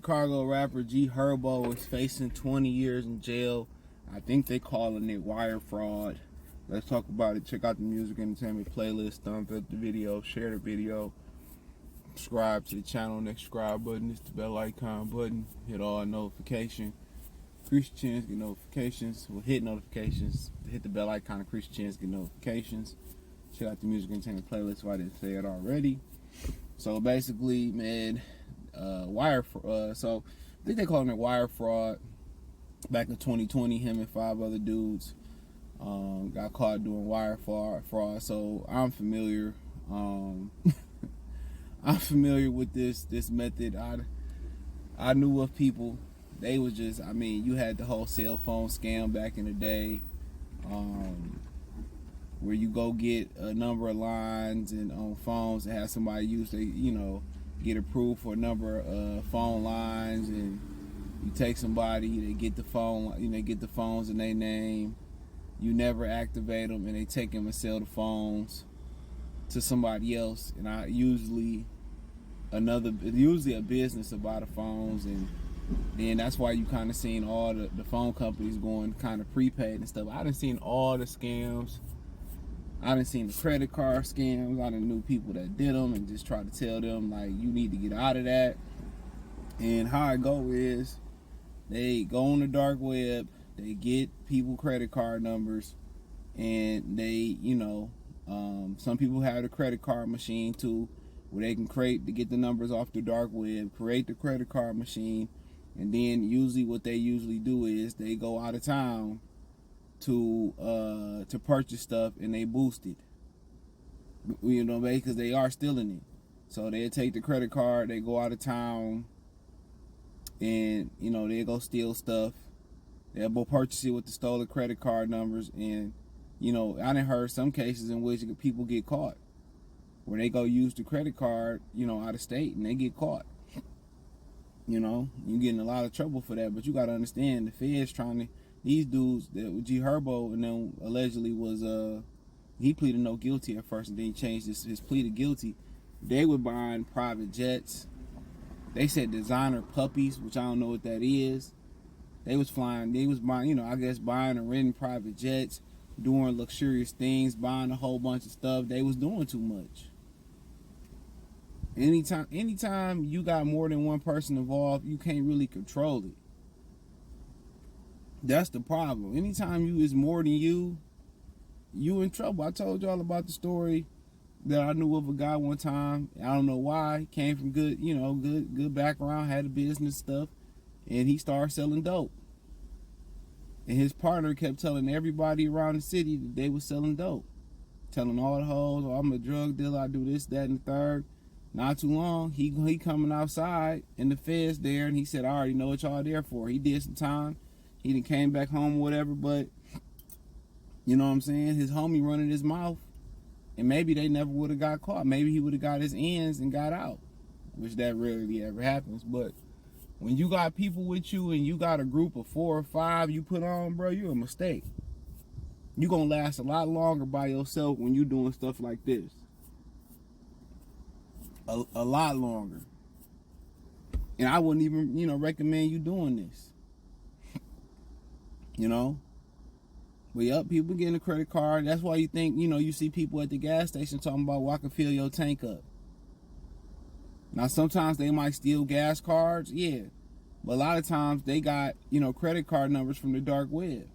Chicago rapper Herbo is facing 20 years in jail. I think they calling it wire fraud. Let's talk about it. Check out the music entertainment playlist. Thumbs up the video. Share the video. Subscribe to the channel. Next subscribe button is the bell icon button. Hit all notifications. Increase your chance, get notifications. Well, hit notifications. Hit the bell icon. Increase your chance, get notifications. Check out the music entertainment playlist if I didn't say it already. So basically, man, wire fraud. So I think they called it wire fraud. Back in 2020, him and 5 other dudes got caught doing wire fraud. So I'm familiar. I'm familiar with this method. I knew of people. They was just, I mean, you had the whole cell phone scam back in the day, where you go get a number of lines and on phones and have somebody use get approved for a number of phone lines, and you take somebody, they get the phone, they get the phones in their name, you never activate them, and they take them and sell the phones to somebody else. And usually a business to buy the phones, and then that's why you kind of seen all the phone companies going kind of prepaid and stuff. I done seen all the scams. I done seen the credit card scams. I done knew people that did them and just tried to tell them, like, you need to get out of that. And how I go is, they go on the dark web, they get people credit card numbers, and they, some people have the credit card machine too, where they can get the numbers off the dark web, create the credit card machine, and then usually what they usually do is they go out of town to purchase stuff, and they boost it, because they are stealing it. So they take the credit card, they go out of town, and they go steal stuff. They'll go purchase it with the stolen credit card numbers, and I done heard some cases in which people get caught, where they go use the credit card, out of state, and they get caught. You getting a lot of trouble for that. But you gotta understand, the feds these dudes, that Herbo and them allegedly was, he pleaded no guilty at first, and then he changed his plea to guilty. They were buying private jets. They said designer puppies, which I don't know what that is. They was buying, buying and renting private jets, doing luxurious things, buying a whole bunch of stuff. They was doing too much. Anytime you got more than one person involved, you can't really control it. That's the problem. Anytime it's more than you in trouble. I told y'all about the story that I knew of a guy one time. I don't know why. Came from good background, had a business stuff, and he started selling dope. And his partner kept telling everybody around the city that they was selling dope. Telling all the hoes, oh, I'm a drug dealer, I do this, that, and the third. Not too long, he coming outside, and the feds there, and he said, I already know what y'all there for. He did some time. He done came back home or whatever, but you know what I'm saying? His homie running his mouth, and maybe they never would have got caught. Maybe he would have got his ends and got out, which that rarely ever happens. But when you got people with you and you got a group of 4 or 5 you put on, bro, you're a mistake. You're going to last a lot longer by yourself when you're doing stuff like this. A lot longer. And I wouldn't even, recommend you doing this. But yep, people getting a credit card. That's why you think, you see people at the gas station talking about, well, I can fill your tank up. Now, sometimes they might steal gas cards, yeah. But a lot of times they got, credit card numbers from the dark web.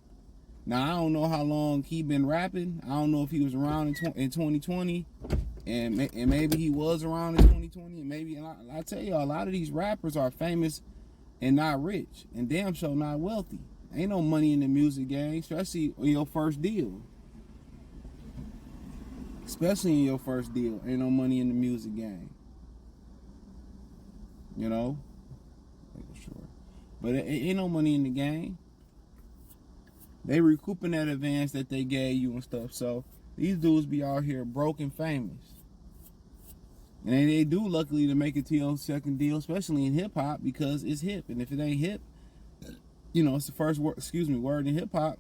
Now, I don't know how long he been rapping. I don't know if he was around in 2020. And maybe he was around in 2020. And maybe, and I tell you, a lot of these rappers are famous and not rich. And damn sure not wealthy. Ain't no money in the music game, especially in your first deal. Especially in your first deal, ain't no money in the music game. Making sure. But it ain't no money in the game. They recouping that advance that they gave you and stuff. So these dudes be out here broke and famous. And they do, luckily, to make it to your second deal, especially in hip hop, because it's hip. And if it ain't hip, it's the first word in hip hop.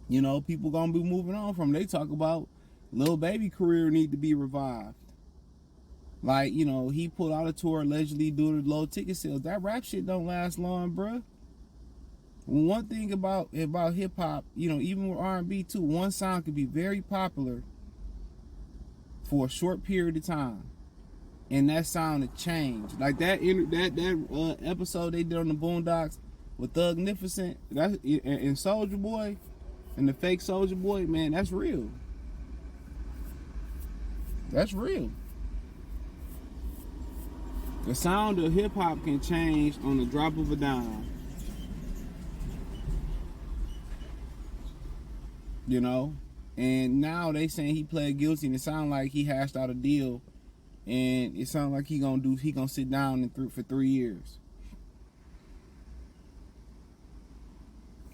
People gonna be moving on from. They talk about Lil Baby career need to be revived. Like, you know, he pulled out a tour allegedly due to low ticket sales. That rap shit don't last long, bruh. One thing about hip hop, you know, even with R&B too, one sound could be very popular for a short period of time, and that sound would change. Like that episode they did on the Boondocks with Thugnificent, and Soulja Boy, and the fake Soulja Boy, man, that's real. That's real. The sound of hip hop can change on the drop of a dime. You know, and now they saying he pled guilty, and it sounds like he hashed out a deal, and it sounds like he gonna sit down for 3 years.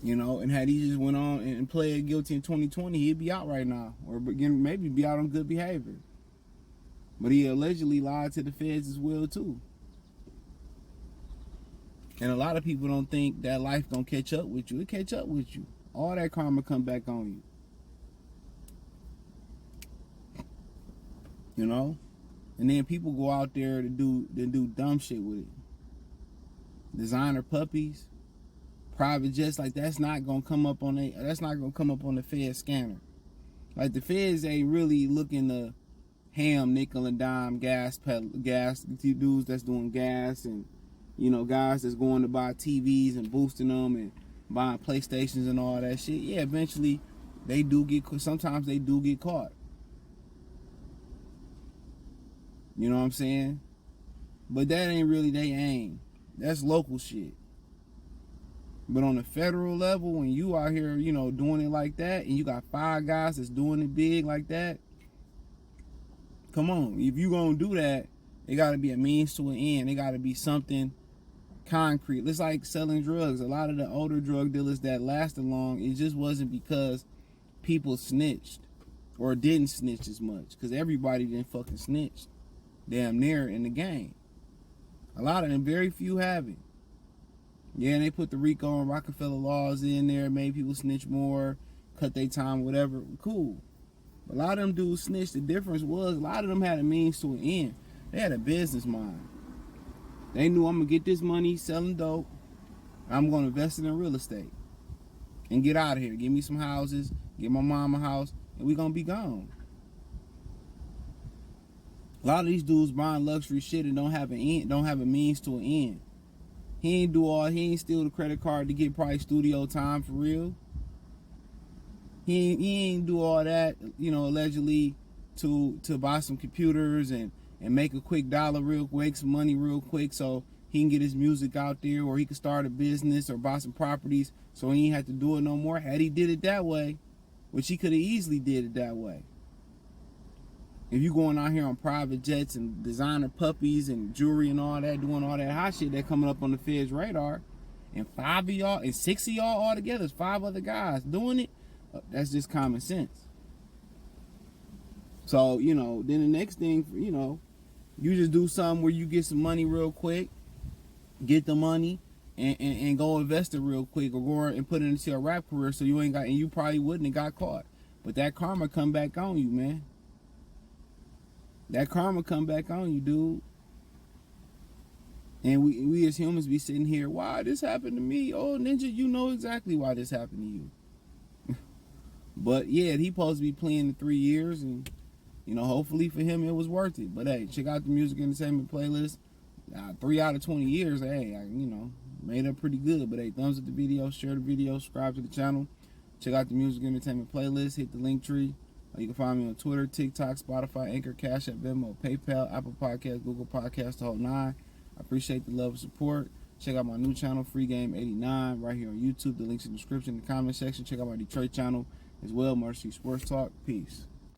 You know, and had he just went on and pled guilty in 2020, he'd be out right now, or maybe be out on good behavior. But he allegedly lied to the feds as well too. And a lot of people don't think that life gonna catch up with you. It catch up with you. All that karma come back on you. You know? And then people go out there to do dumb shit with it. Designer puppies, private jets, like that's not gonna come up on the Fed scanner. Like the feds ain't really looking to ham, nickel and dime gas dudes that's doing gas, and you know, guys that's going to buy TVs and boosting them and buying PlayStations and all that shit. Yeah, eventually sometimes they do get caught. You know what I'm saying? But that ain't really they aim. That's local shit. But on the federal level, when you out here, you know, doing it like that, and you got 5 guys that's doing it big like that, come on. If you gonna do that, it gotta be a means to an end. It gotta be something concrete. It's like selling drugs. A lot of the older drug dealers that lasted long, it just wasn't because people snitched or didn't snitch as much, because everybody didn't fucking snitch damn near in the game. A lot of them, very few have it. Yeah, and they put the RICO and Rockefeller laws in there, made people snitch more, cut their time, whatever. Cool. But a lot of them dudes snitched. The difference was a lot of them had a means to an end. They had a business mind. They knew, I'm going to get this money selling dope. I'm going to invest it in real estate and get out of here. Give me some houses, get my mom a house, and we going to be gone. A lot of these dudes buying luxury shit and don't have a means to an end. He ain't steal the credit card to get probably studio time for real. He ain't do all that, you know, allegedly to buy some computers and make a quick dollar real quick, some money real quick, so he can get his music out there, or he can start a business or buy some properties so he ain't have to do it no more. Had he did it that way, which he could have easily did it that way. If you going out here on private jets and designer puppies and jewelry and all that, doing all that hot shit that coming up on the Fed's radar, and 5 of y'all and 6 of y'all all together, it's 5 other guys doing it, that's just common sense. So, you know, then the next thing, you know, you just do something where you get some money real quick, get the money, and go invest it real quick, or go and put it into a rap career, so you probably wouldn't have got caught. But that karma come back on you, man. That karma come back on you, dude. And we as humans be sitting here, why this happened to me? Oh, Ninja, you know exactly why this happened to you. But yeah, he supposed to be playing the 3 years, and you know, hopefully for him it was worth it. But hey, check out the music entertainment playlist. 3 out of 20 years, hey, you know, made up pretty good. But hey, thumbs up the video, share the video, subscribe to the channel. Check out the music entertainment playlist. Hit the link tree. You can find me on Twitter, TikTok, Spotify, Anchor, Cash App, Venmo, PayPal, Apple Podcasts, Google Podcasts, the whole 9. I appreciate the love and support. Check out my new channel, Free Game 89, right here on YouTube. The link's in the description, in the comment section. Check out my Detroit channel as well, Mercy Sports Talk. Peace.